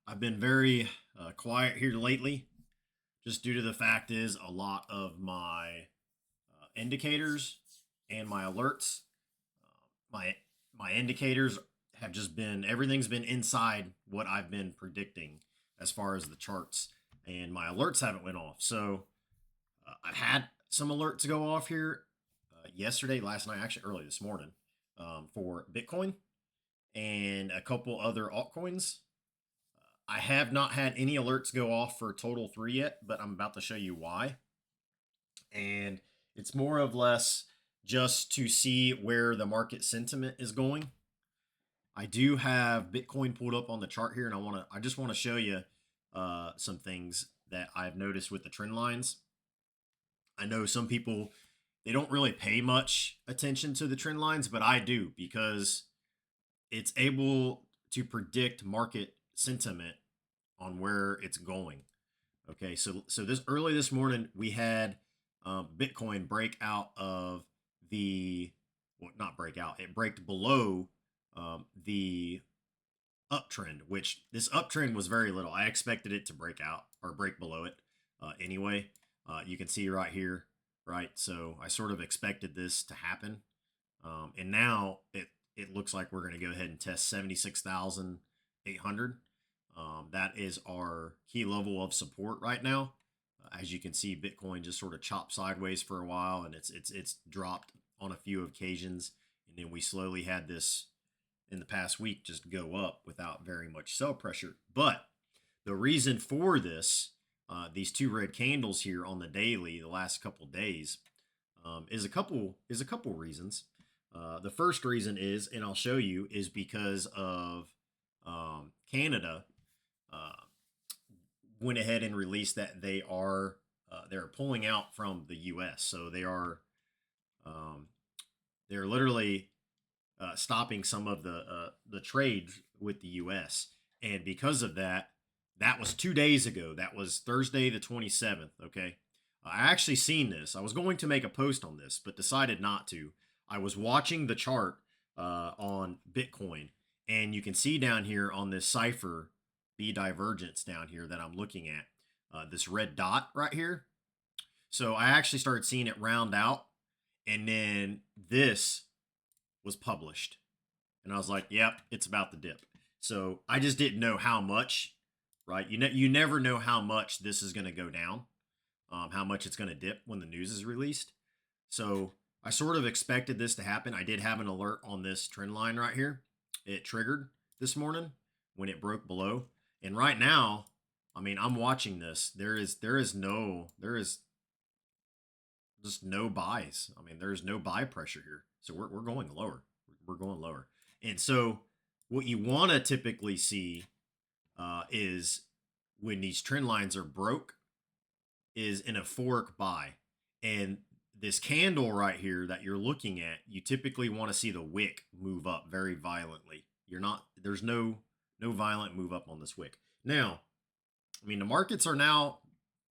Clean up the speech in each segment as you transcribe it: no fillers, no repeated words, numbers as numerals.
I've been very quiet here lately, just due to the fact is a lot of my indicators and my alerts, my my indicators have just been everything's been inside what I've been predicting as far as the charts, and my alerts haven't went off. So I've had some alerts go off here yesterday, last night, actually early this morning, for Bitcoin and a couple other altcoins. I have not had any alerts go off for Total 3 yet, but I'm about to show you why. And it's more or less just to see where the market sentiment is going. I do have Bitcoin pulled up on the chart here, and I just want to show you some things that I've noticed with the trend lines. I know some people they don't really pay much attention to the trend lines, but I do because it's able to predict market sentiment on where it's going. Okay, so this early this morning we had Bitcoin break out of the well, not break out. It braked below the uptrend, which this uptrend was very little. I expected it to break out or break below it anyway. You can see right here, right? So I sort of expected this to happen, and now it looks like we're going to go ahead and test 76,800. That is our key level of support right now. As you can see, Bitcoin just sort of chopped sideways for a while, and it's dropped on a few occasions, and then we slowly had this in the past week just go up without very much sell pressure. But the reason for this, these two red candles here on the daily, the last couple days, is a couple reasons. The first reason is, and I'll show you, is because of Canada uh, went ahead and released that they're pulling out from the U.S. So um, they're literally stopping some of the trade with the U.S. And because of that, that was 2 days ago. That was Thursday the 27th. Okay, I actually seen this. I was going to make a post on this, but decided not to. I was watching the chart on Bitcoin, and you can see down here on this cipher B divergence down here that I'm looking at, this red dot right here. So I actually started seeing it round out, and then this was published, and I was like, "Yep, it's about to dip." So I just didn't know how much, right? You never know how much this is going to go down, how much it's going to dip when the news is released. So I sort of expected this to happen. I did have an alert on this trend line right here. It triggered this morning when it broke below, and right now, I mean, I'm watching this. There is just no buys. I mean, there's no buy pressure here. So we're going lower. We're going lower. And so what you want to typically see is when these trend lines are broke, is in a fork buy. And this candle right here that you're looking at, you typically want to see the wick move up very violently. There's no violent move up on this wick. Now, I mean, the markets are now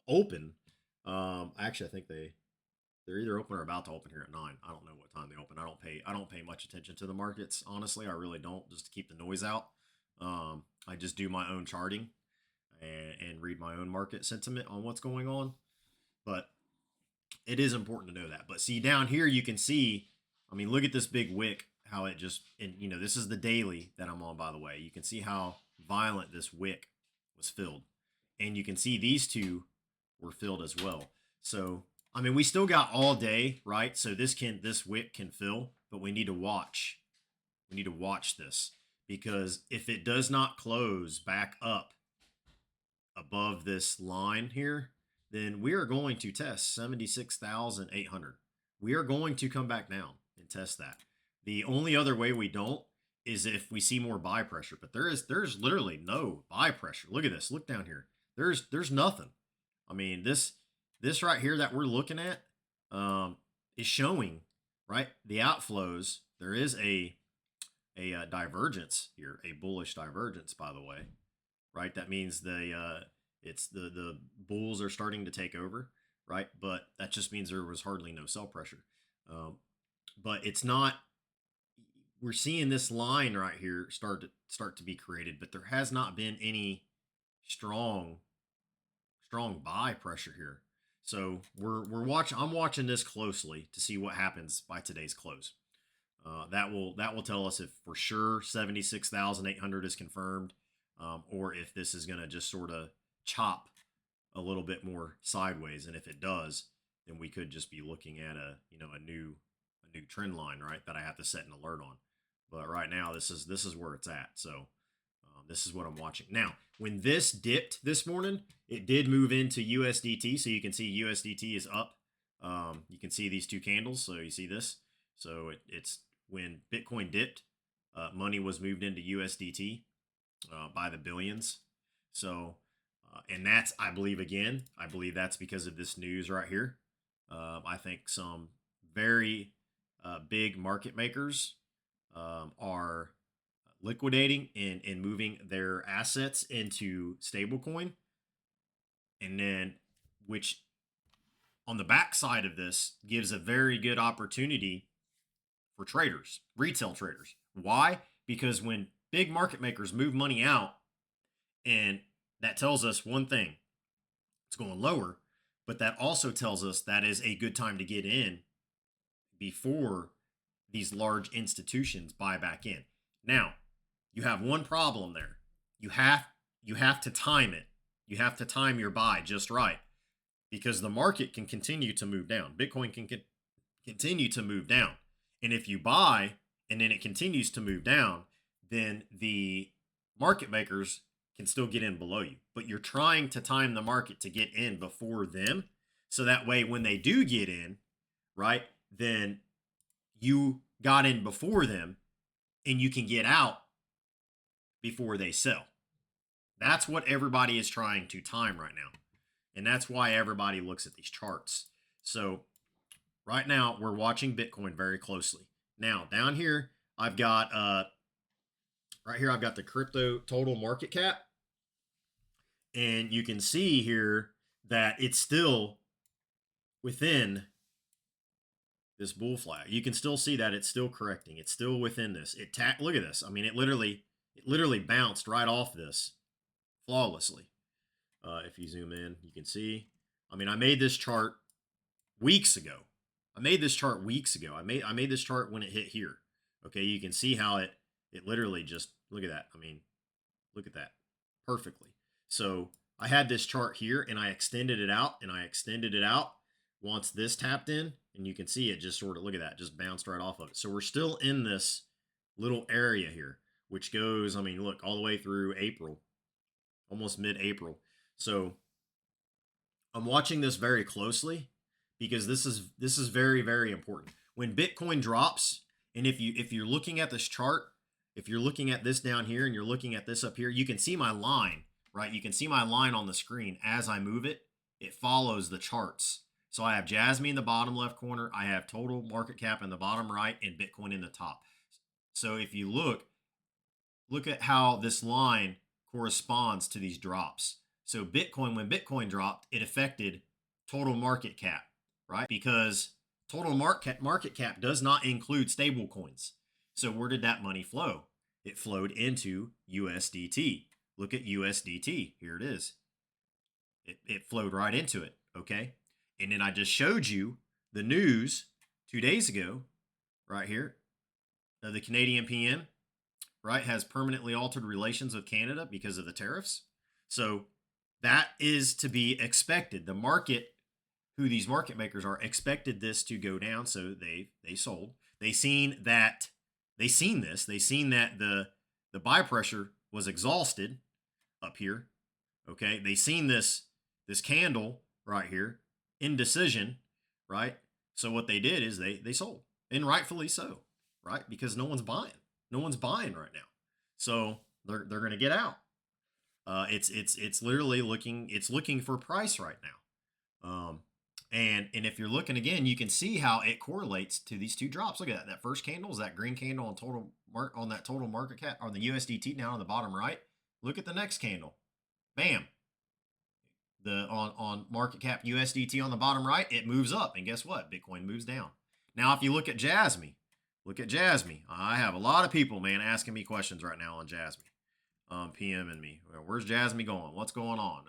open. Actually, I think they're either open or about to open here at 9. I don't know what time they open. I don't pay much attention to the markets, honestly. I really don't, just to keep the noise out. I just do my own charting and read my own market sentiment on what's going on. But it is important to know that. But see down here, you can see. I mean, look at this big wick. How it just and this is the daily that I'm on, by the way. You can see how violent this wick was filled, and you can see these two were filled as well. So I mean, we still got all day, right? So this wick can fill, but we need to watch. We need to watch this because if it does not close back up above this line here, then we are going to test 76,800. We are going to come back down and test that. The only other way we don't is if we see more buy pressure, but there's literally no buy pressure. Look at this. Look down here. There's nothing. I mean, this right here that we're looking at is showing, right, the outflows. There is a divergence here, a bullish divergence, by the way, right? That means the bulls are starting to take over, right? But that just means there was hardly no sell pressure. Um, but it's not. We're seeing this line right here start to be created, but there has not been any. strong strong buy pressure here. So we're watching. I'm watching this closely to see what happens by today's close. That will tell us if for sure 76,800 is confirmed, or if this is going to just sort of chop a little bit more sideways. And if it does, then we could just be looking at a new trend line, right? That I have to set an alert on. But right now, this is where it's at. So this is what I'm watching now. When this dipped this morning, it did move into USDT. So you can see USDT is up. You can see these two candles. So you see this. So it's when Bitcoin dipped, money was moved into USDT by the billions. So, and that's, I believe that's because of this news right here. I think some very big market makers are liquidating and moving their assets into stablecoin. And then, which on the backside of this gives a very good opportunity for traders, retail traders. Why? Because when big market makers move money out, and that tells us one thing, it's going lower, but that also tells us that is a good time to get in before these large institutions buy back in. Now, you have one problem there. You have to time it. You have to time your buy just right, because the market can continue to move down. Bitcoin can continue to move down. And if you buy and then it continues to move down, then the market makers can still get in below you. But you're trying to time the market to get in before them. So that way, when they do get in, right, then you got in before them and you can get out before they sell. That's what everybody is trying to time right now. And that's why everybody looks at these charts. So right now, we're watching Bitcoin very closely. Now, down here, I've got right here, I've got the crypto total market cap. And you can see here that it's still within this bull flag. You can still see that it's still correcting. It's still within this. Look at this. I mean, it literally bounced right off this flawlessly. If you zoom in, you can see. I mean, I made this chart weeks ago. I made this chart when it hit here. Okay, you can see how it literally just, look at that. I mean, look at that perfectly. So I had this chart here and I extended it out and I extended it out once this tapped in, and you can see it just sort of, look at that, just bounced right off of it. So we're still in this little area here, which goes, I mean, look, all the way through April, almost mid-April. So I'm watching this very closely because this is very, very important. When Bitcoin drops, and if you're looking at this chart, if you're looking at this down here and you're looking at this up here, you can see my line, right? You can see my line on the screen as I move it. It follows the charts. So I have Jasmy in the bottom left corner, I have total market cap in the bottom right, and Bitcoin in the top. So if you look at how this line corresponds to these drops. So Bitcoin, when Bitcoin dropped, it affected total market cap, right? Because total market cap does not include stable coins. So where did that money flow? It flowed into USDT. Look at USDT. Here it is. It flowed right into it, okay? And then I just showed you the news 2 days ago, right here. The Canadian PM, right, has permanently altered relations with Canada because of the tariffs. So that is to be expected. The market, who these market makers are, expected this to go down, so they sold. They seen that the buy pressure was exhausted up here. Okay, they seen this candle right here, indecision, right? So what they did is they sold, and rightfully so, right? Because no one's buying. No one's buying right now. So they're going to get out. It's literally looking for price right now. And if you're looking again, you can see how it correlates to these two drops. Look at that. That first candle is that green candle on that total market cap, on the USDT down on the bottom right. Look at the next candle. Bam. On market cap USDT on the bottom right, it moves up, and guess what? Bitcoin moves down. Now, if you look at Jasmy, I have a lot of people, man, asking me questions right now on Jasmy. PM and me. Well, where's Jasmy going? What's going on?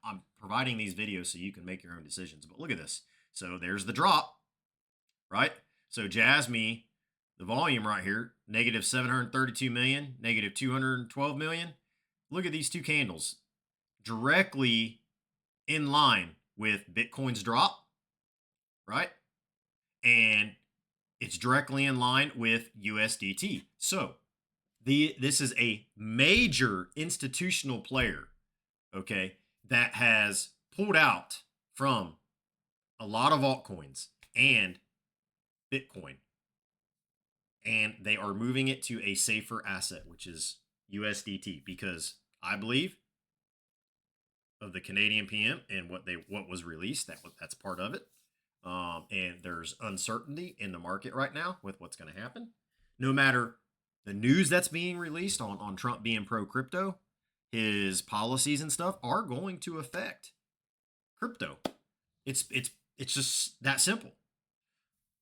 I'm providing these videos so you can make your own decisions. But look at this. So there's the drop, right? So Jasmy, the volume right here, negative 732 million, negative 212 million. Look at these two candles directly in line with Bitcoin's drop, right? And it's directly in line with USDT. So this is a major institutional player, okay, that has pulled out from a lot of altcoins and Bitcoin, and they are moving it to a safer asset, which is USDT, because I believe of the Canadian PM and what was released, that's part of it. And there's uncertainty in the market right now with what's going to happen. No matter the news that's being released on Trump being pro crypto, his policies and stuff are going to affect crypto. It's just that simple.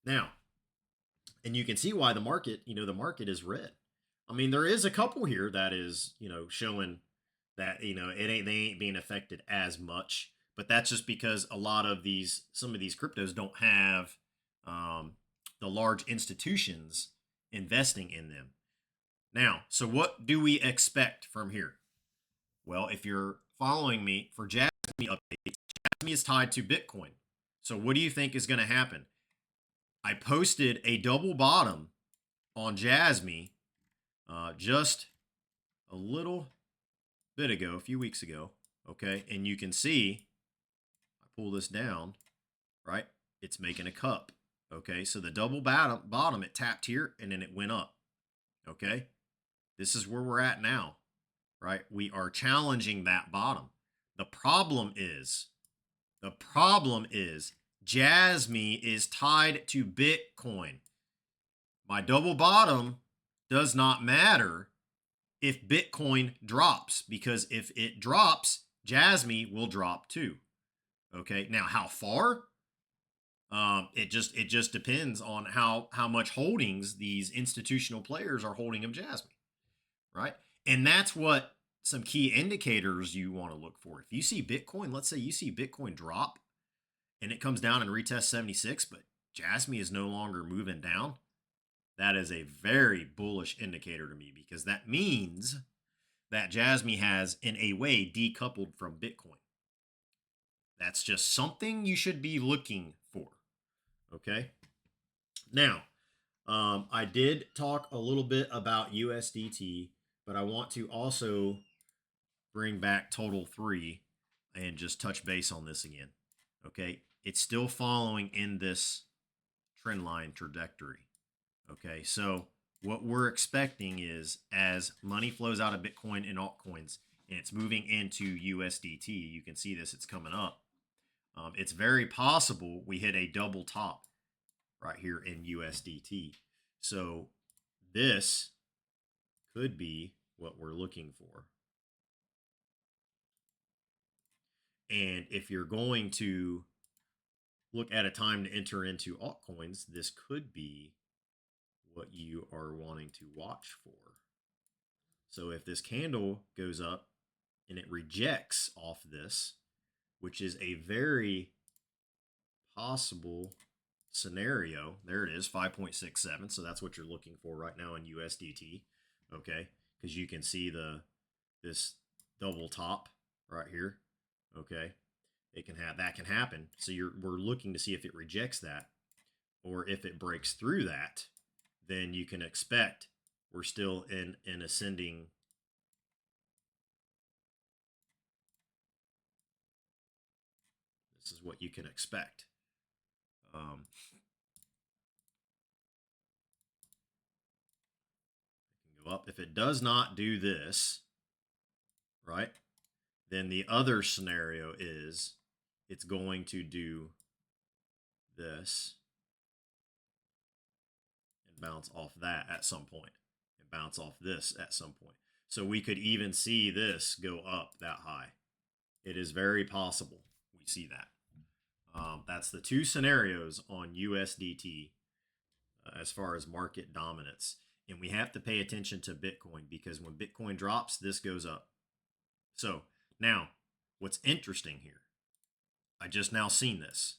Now, and you can see why the market is red. I mean, there is a couple here that is, showing that, they ain't being affected as much, but that's just because some of these cryptos don't have the large institutions investing in them. Now, so what do we expect from here? Well, if you're following me for Jasmy updates, Jasmy is tied to Bitcoin. So what do you think is going to happen? I posted a double bottom on Jasmy just a little bit ago, a few weeks ago, okay? And you can see, I pull this down, right? It's making a cup, okay? So the double bottom, it tapped here, and then it went up, okay? This is where we're at now, right? We are challenging that bottom. The problem is Jasmy is tied to Bitcoin. My double bottom does not matter if Bitcoin drops, because if it drops, Jasmy will drop too. Okay, now how far? It just depends on how much holdings these institutional players are holding of Jasmy, right? And that's what some key indicators you want to look for. If you see Bitcoin, let's say you see Bitcoin drop and it comes down and retests 76, but Jasmy is no longer moving down, that is a very bullish indicator to me, because that means that Jasmy has, in a way, decoupled from Bitcoin. That's just something you should be looking for, okay? Now, I did talk a little bit about USDT, but I want to also bring back Total 3 and just touch base on this again, okay? It's still following in this trend line trajectory, okay? So what we're expecting is, as money flows out of Bitcoin and altcoins and it's moving into USDT, you can see this, it's coming up. It's very possible we hit a double top right here in USDT. So this could be what we're looking for. And if you're going to look at a time to enter into altcoins, this could be what you are wanting to watch for. So if this candle goes up and it rejects off this, which is a very possible scenario, there it is, 5.67. So that's what you're looking for right now in USDT, okay? Because you can see this double top right here, okay? That can happen. So we're looking to see if it rejects that, or if it breaks through that, then you can expect we're still in an ascending this is what you can expect. It can go up. If it does not do this, right, then the other scenario is it's going to do this and bounce off that at some point, and bounce off this at some point. So we could even see this go up that high. It is very possible we see that. That's the two scenarios on USDT as far as market dominance. And we have to pay attention to Bitcoin because when Bitcoin drops, this goes up. So now what's interesting here, I just now seen this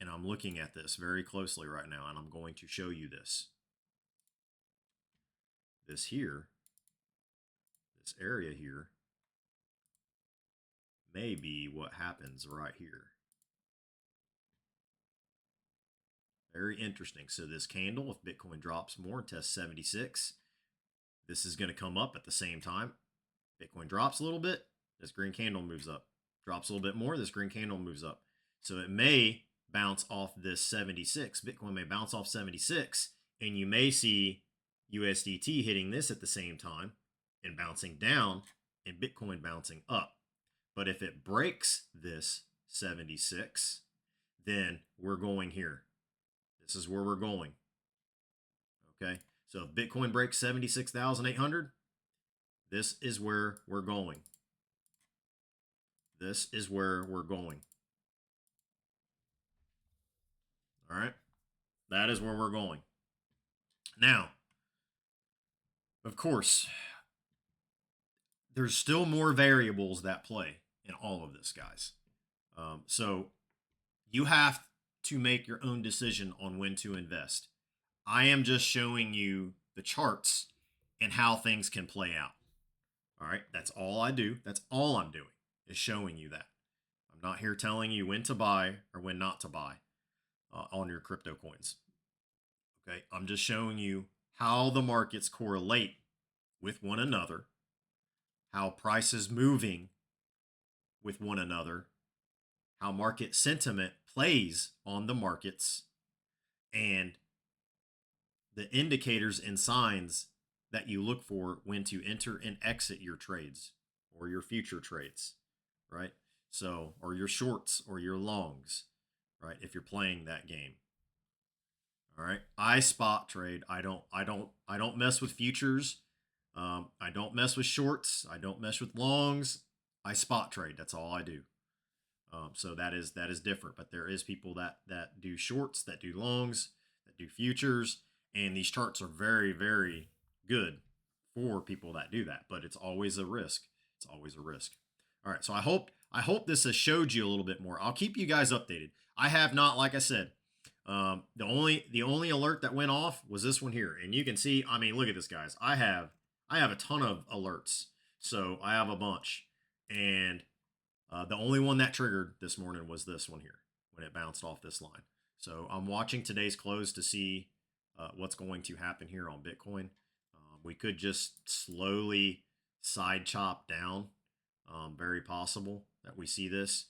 and I'm looking at this very closely right now, and I'm going to show you this. This here, this area here, may be what happens right here. Very interesting. So this candle, if Bitcoin drops more and tests 76, this is going to come up at the same time. Bitcoin drops a little bit, this green candle moves up. Drops a little bit more, this green candle moves up. So it may bounce off this 76. Bitcoin may bounce off 76, and you may see USDT hitting this at the same time and bouncing down, and Bitcoin bouncing up. But if it breaks this 76, then we're going here. This is where we're going. Okay, so if Bitcoin breaks 76,800, this is where we're going. This is where we're going. All right, that is where we're going. Now, of course, there's still more variables that play in all of this, guys. So you have to make your own decision on when to invest. I am just showing you the charts and how things can play out. All right, that's all I do. That's all I'm doing, is showing you that. I'm not here telling you when to buy or when not to buy on your crypto coins. Okay, I'm just showing you how the markets correlate with one another, how prices moving with one another, how market sentiment plays on the markets, and the indicators and signs that you look for when to enter and exit your trades or your future trades, right? So, or your shorts or your longs, right? If you're playing that game. All right. I spot trade. I don't mess with futures. I don't mess with shorts. I don't mess with longs. I spot trade. That's all I do. So that is different. But there is people that do shorts, that do longs, that do futures, and these charts are very, very good for people that do that. But it's always a risk. It's always a risk. All right. So I hope this has showed you a little bit more. I'll keep you guys updated. I have not, like I said, the only alert that went off was this one here, and you can see. I mean, look at this, guys. I have a ton of alerts, so I have a bunch, and the only one that triggered this morning was this one here when it bounced off this line. So I'm watching today's close to see what's going to happen here on Bitcoin. We could just slowly side chop down. Very possible that we see this.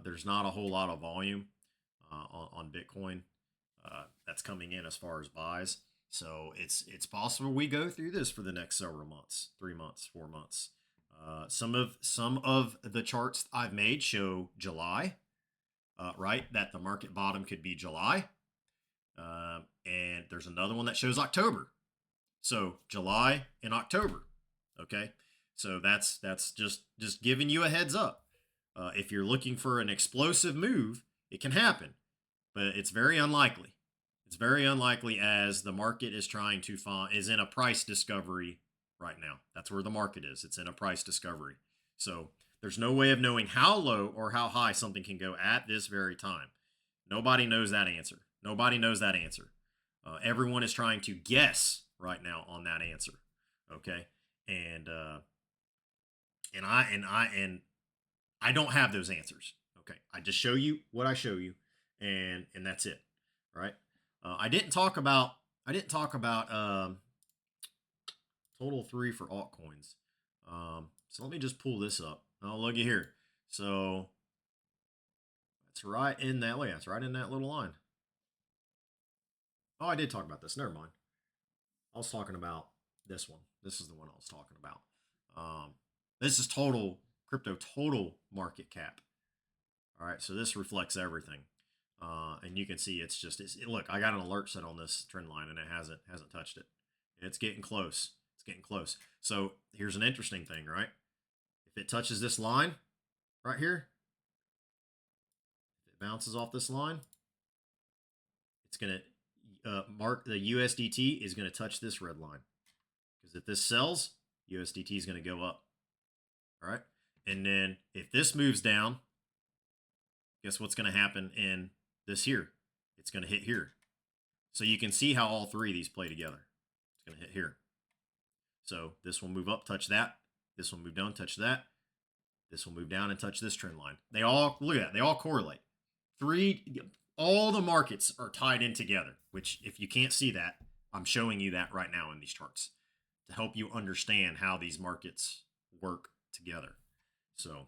There's not a whole lot of volume on Bitcoin that's coming in as far as buys. So it's possible we go through this for the next several months, 3 months, 4 months. Some of the charts I've made show July, right? That the market bottom could be July. And there's another one that shows October. So July and October. Okay. So that's just giving you a heads up. If you're looking for an explosive move, it can happen, but it's very unlikely. It's very unlikely, as the market is trying to is in a price discovery right now. That's where the market is. It's in a price discovery. So there's no way of knowing how low or how high something can go at this very time. Nobody knows that answer. Nobody knows that answer. Everyone is trying to guess right now on that answer. Okay. And I don't have those answers. Okay. I just show you what I show you, and that's it. Right. I didn't talk about total 3 for altcoins. So let me just pull this up. Oh, looky here. So that's right in that way. That's right in that little line. Oh, I did talk about this. Never mind. I was talking about this one. This is the one I was talking about. This is crypto total market cap. All right, so this reflects everything. And you can see look, I got an alert set on this trend line, and it hasn't touched it. It's getting close. It's getting close. So here's an interesting thing, right? If it touches this line right here, if it bounces off this line, it's gonna, the USDT is going to touch this red line, because if this sells, USDT is going to go up. All right. And then if this moves down, guess what's going to happen in this here? It's going to hit here. So you can see how all three of these play together. It's going to hit here. So this will move up, touch that. This will move down, touch that. This will move down and touch this trend line. They all, look at that, they all correlate. All the markets are tied in together, which if you can't see that, I'm showing you that right now in these charts to help you understand how these markets work together. So,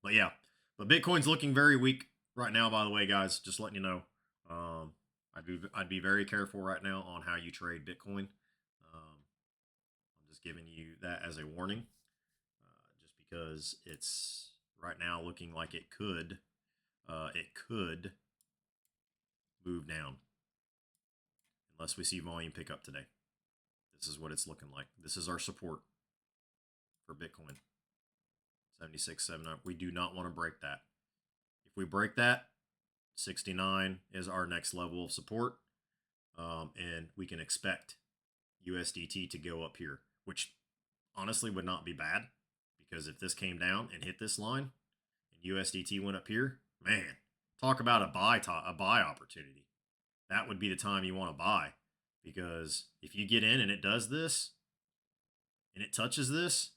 but yeah, but Bitcoin's looking very weak right now, by the way, guys, just letting you know. I'd be very careful right now on how you trade Bitcoin. I'm just giving you that as a warning, just because it's right now looking like it could move down unless we see volume pick up today. This is what it's looking like. This is our support for Bitcoin. 76.79. We do not want to break that. If we break that, 69 is our next level of support, and we can expect USDT to go up here, which honestly would not be bad, because if this came down and hit this line and USDT went up here, man, talk about a buy opportunity. That would be the time you want to buy, because if you get in and it does this and it touches this,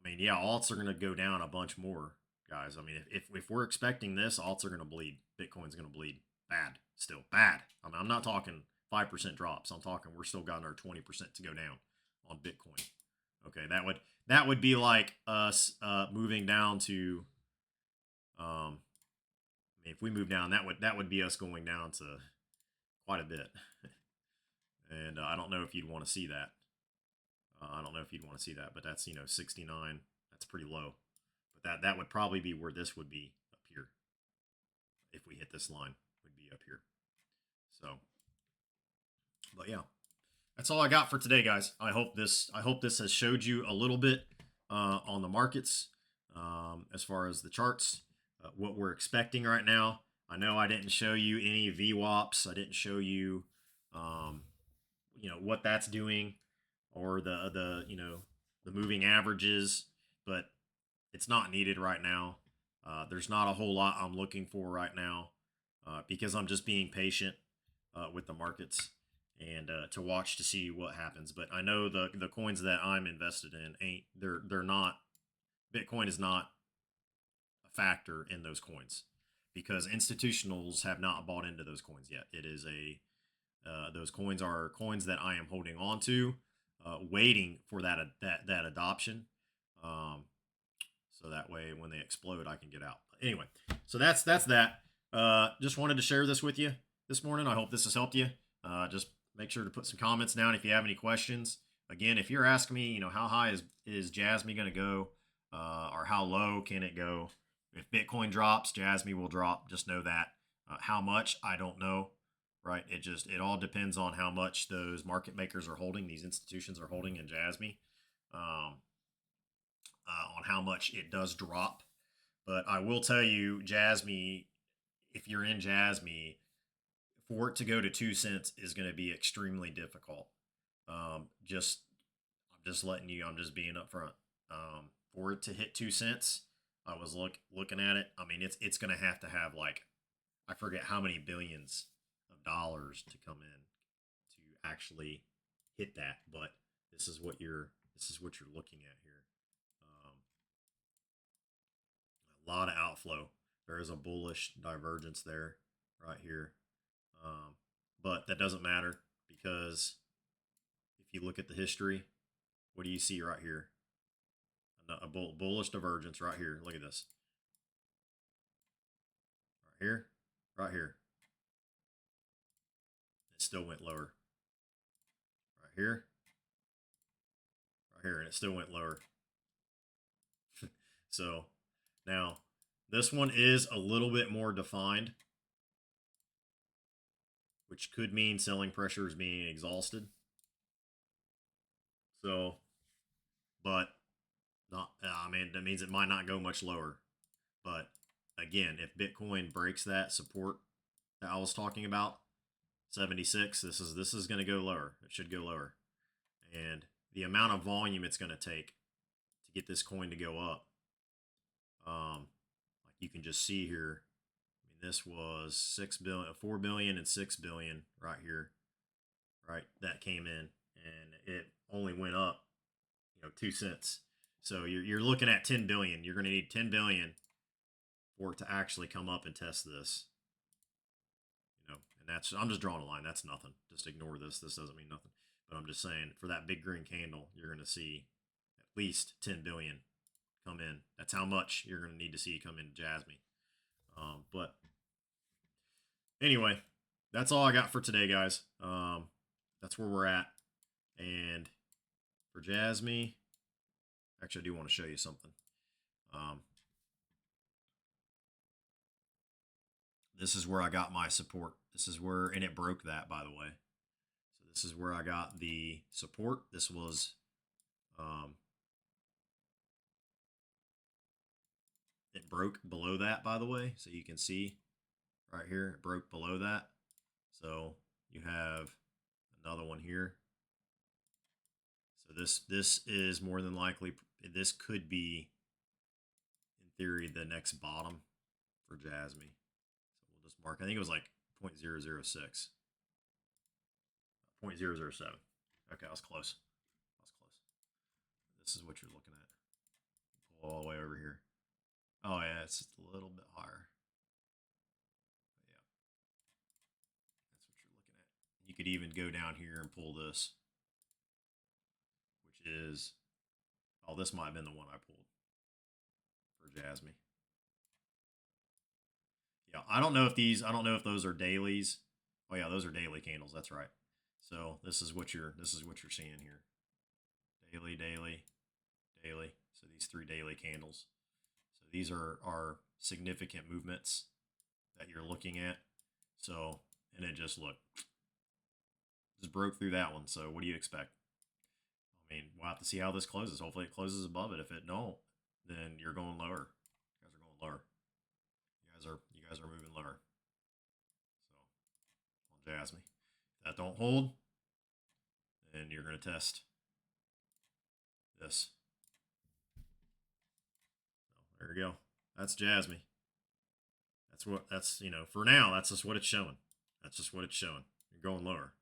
I mean, yeah, alts are going to go down a bunch more, guys. I mean, if we're expecting this, alts are going to bleed. Bitcoin's going to bleed bad, still bad. I mean, I'm not talking 5% drops. I'm talking we're still got our 20% to go down on Bitcoin. Okay, that would be like us moving down to, I mean, if we move down, that would be us going down to quite a bit. And I don't know if you'd want to see that. But that's, 69. That's pretty low. But that would probably be where this would be up here. If we hit this line, would be up here. So, but yeah, that's all I got for today, guys. I hope this has showed you a little bit on the markets, as far as the charts, what we're expecting right now. I know I didn't show you any VWAPs. I didn't show you, what that's doing, or the moving averages, but it's not needed right now. There's not a whole lot I'm looking for right now, because I'm just being patient with the markets, and to watch to see what happens. But I know the coins that I'm invested in they're not, Bitcoin is not a factor in those coins, because institutionals have not bought into those coins yet. It is those coins are coins that I am holding on to, waiting for that adoption. So that way when they explode, I can get out. But anyway, so that's that. Just wanted to share this with you this morning. I hope this has helped you. Just make sure to put some comments down if you have any questions. Again, if you're asking me, how high is Jasmy going to go, or how low can it go? If Bitcoin drops, Jasmy will drop. Just know that. How much, I don't know. Right? It all depends on how much those market makers are holding, these institutions are holding in Jasmy, on how much it does drop. But I will tell you, Jasmy, if you're in Jasmy, for it to go to 2 cents is going to be extremely difficult. I'm just letting you, I'm just being upfront. For it to hit 2 cents, I was looking at it. I mean, it's going to have like, I forget how many billions of dollars to come in to actually hit that. But this is what you're looking at here. A lot of outflow. There is a bullish divergence there, right here. But that doesn't matter, because if you look at the history, what do you see right here? A bullish divergence right here. Look at this. Right here, right here. It still went lower. Right here, right here, and it still went lower. So now this one is a little bit more defined, which could mean selling pressure is being exhausted. So, but not, I mean, that means it might not go much lower. But again, if Bitcoin breaks that support, that I was talking about, 76. This is going to go lower. It should go lower. And the amount of volume it's going to take to get this coin to go up, like you can just see here. I mean, this was 6 billion, 4 billion, and 6 billion right here, right? That came in, and it only went up, 2 cents. So you're looking at 10 billion. You're going to need 10 billion for it to actually come up and test this. And I'm just drawing a line. That's nothing. Just ignore this. This doesn't mean nothing. But I'm just saying, for that big green candle, you're going to see at least 10 billion come in. That's how much you're going to need to see come into Jasmy. But anyway, that's all I got for today, guys. That's where we're at. And for Jasmy, actually, I do want to show you something. This is where I got my support. This is where, and it broke that, by the way. So this is where I got the support. This was, it broke below that, by the way. So you can see right here, it broke below that. So you have another one here. So this is more than likely, this could be, in theory, the next bottom for Jasmy. So we'll just mark, I think it was like 0.006. 0.007. Okay, I was close. This is what you're looking at. Pull all the way over here. Oh yeah, it's just a little bit higher. But yeah, that's what you're looking at. You could even go down here and pull this, which is, oh, this might have been the one I pulled for Jasmy. Yeah, I don't know if those are dailies. Oh yeah, those are daily candles. That's right. So this is what you're seeing here. Daily, daily, daily. So these 3 daily candles. So these are significant movements that you're looking at. So, and it just broke through that one. So what do you expect? I mean, we'll have to see how this closes. Hopefully it closes above it. If it don't, then you're going lower. You guys are going lower. You guys are moving lower. So on Jasmy. If that don't hold, then you're going to test this. So there you go. That's Jasmy. For now, that's just what it's showing. That's just what it's showing. You're going lower.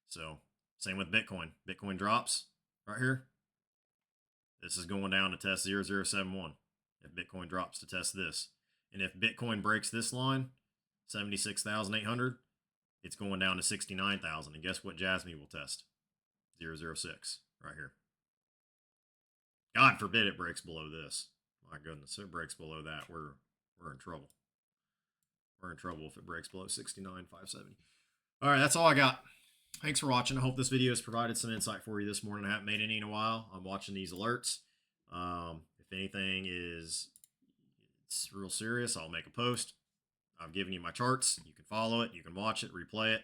So same with Bitcoin. Bitcoin drops right here. This is going down to test 0071. If Bitcoin drops to test this. And if Bitcoin breaks this line, 76,800, it's going down to 69,000. And guess what Jasmy will test? 006 right here. God forbid it breaks below this. My goodness, if it breaks below that, we're in trouble. We're in trouble if it breaks below 69,570. All right, that's all I got. Thanks for watching. I hope this video has provided some insight for you this morning. I haven't made any in a while. I'm watching these alerts. If anything it's real serious, I'll make a post. I've given you my charts. You can follow it. You can watch it, replay it,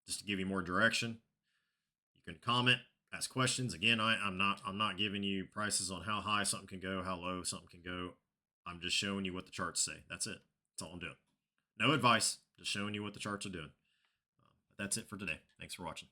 just to give you more direction. You can comment, ask questions. Again, I'm not giving you prices on how high something can go, how low something can go. I'm just showing you what the charts say. That's it. That's all I'm doing. No advice. Just showing you what the charts are doing. But that's it for today. Thanks for watching.